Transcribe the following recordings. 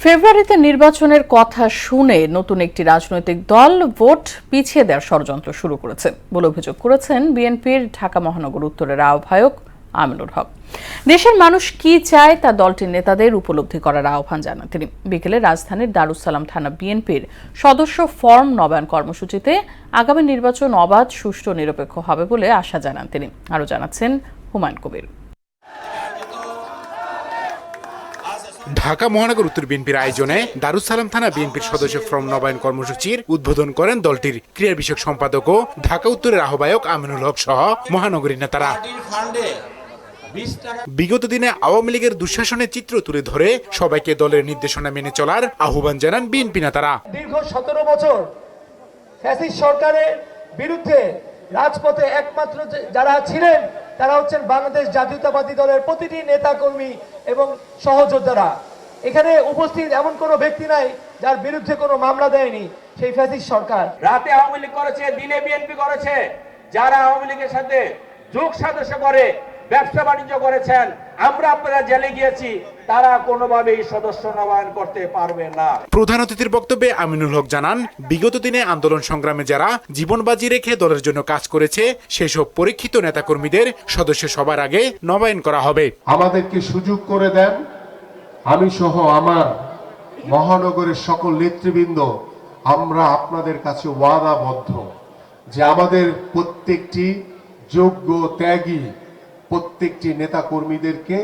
ফেব্রুয়ারিতে নির্বাচনের কথা শুনে নতুন একটি রাজনৈতিক দল ভোট পিছিয়ে দেওয়ার ষড়যন্ত্র শুরু করেছে বলে অভিযোগ করেছেন বিএনপির ঢাকা মহানগর উত্তরের আহ্বায়ক আমিনুল হক। দেশের মানুষ কি চায় তা দলটির নেতাদের উপলব্ধি করার আহ্বান জানান তিনি। বিকেলে রাজধানীর দারুস সালাম থানা বিএনপির সদস্য ফর্ম নবায়ন কর্মসূচিতে আগামী নির্বাচন অবাধ, সুষ্ঠু, নিরপেক্ষ হবে বলে আশা জানান তিনি। আরও জানাচ্ছেন হুমায়ুন কবির। ঢাকা মহানগর উত্তর বিএনপির আয়োজনে দারুস সালাম থানা বিএনপির সদস্য ফর্ম নবায়ন কর্মসূচির উদ্বোধন করেন দলটির ক্রীড়া বিষয়ক সম্পাদক ও ঢাকা উত্তরের আহ্বায়ক আমিনুল হক সহ মহানগরীর নেতারা। বিগত দিনে আওয়ামী লীগের দুঃশাসনের চিত্র তুলে ধরে সবাইকে দলের নির্দেশনা মেনে চলার আহ্বান জানান বিএনপি নেতারা। দীর্ঘ 17 বছর ফ্যাসিস্ট সরকারের বিরুদ্ধে রাজপথে একমাত্র যারা ছিলেন তারা হচ্ছেন বাংলাদেশ জাতীয়তাবাদী দলের প্রতিটি নেতা কর্মী এবং সহযোদ্ধারা। এখানে উপস্থিত এমন কোনো ব্যক্তি নাই যার বিরুদ্ধে কোনো মামলা দেয়নি সেই ফ্যাসিস্ট সরকার। রাতে আওয়ামী লীগ করেছে, দিনে বিএনপি করেছে। যারা আওয়ামী লীগের সাথে যোগ সাদস্য করে ব্যবসা বাণিজ্য করেছেন, আমরা আপনারা জেলে গিয়েছি, তারা কোনোভাবেই সদস্য নবায়ন করতে পারবে না। প্রধান অতিথির বক্তব্যে আমিনুল হক জানান, বিগত দিনে আন্দোলন সংগ্রামে যারা জীবন বাজি রেখে দলের জন্য কাজ করেছে সেসব পরীক্ষিত নেতাকর্মীদের সদস্য সবার আগে নবায়ন করা হবে। আমাদেরকে সুযোগ করে দেন, আমি সহ আমার মহানগরের সকল নেতৃবৃন্দ আমরা আপনাদের কাছে ওয়াদাবদ্ধ যে আমাদের প্রত্যেকটি যোগ্য ত্যাগী প্রত্যেকটি নেতা কর্মীদেরকে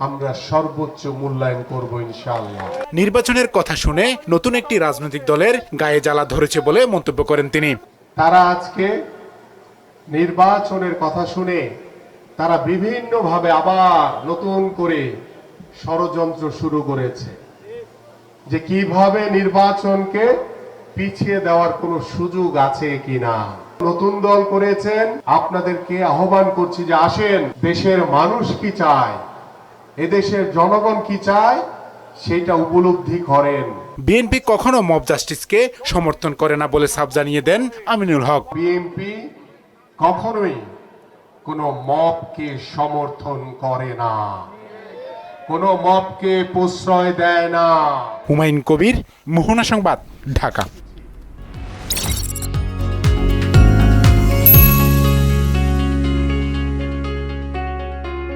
আমরা সর্বোচ্চ মূল্যায়ন করব ইনশাআল্লাহ। নির্বাচনের কথা শুনে নতুন একটি রাজনৈতিক দলের গায়ে জ্বালা ধরেছে বলে মন্তব্য করেন তিনি। তারা আজকে নির্বাচনের কথা শুনে তারা বিভিন্নভাবে আবার নতুন করে ষড়যন্ত্র শুরু করেছে যে কিভাবে নির্বাচনকে পিছিয়ে দেওয়ার কোনো সুযোগ আছে কিনা। নতুন দল করেছেন, আপনাদেরকে আহ্বান করছি যে আসেন, দেশের মানুষ কি চায়, এদেশের জনগণ কি চায় সেটা উপলব্ধি করেন। বিএনপি কখনো মব জাস্টিসকে সমর্থন করে না বলে সাফ জানিয়ে দেন আমিনুল হক। বিএনপি কখনোই কোনো মবকে সমর্থন করে না, কোনো মবকে প্রশ্রয় দেয় না। হুমায়ুন কবির, মোহনা সংবাদ, ঢাকা।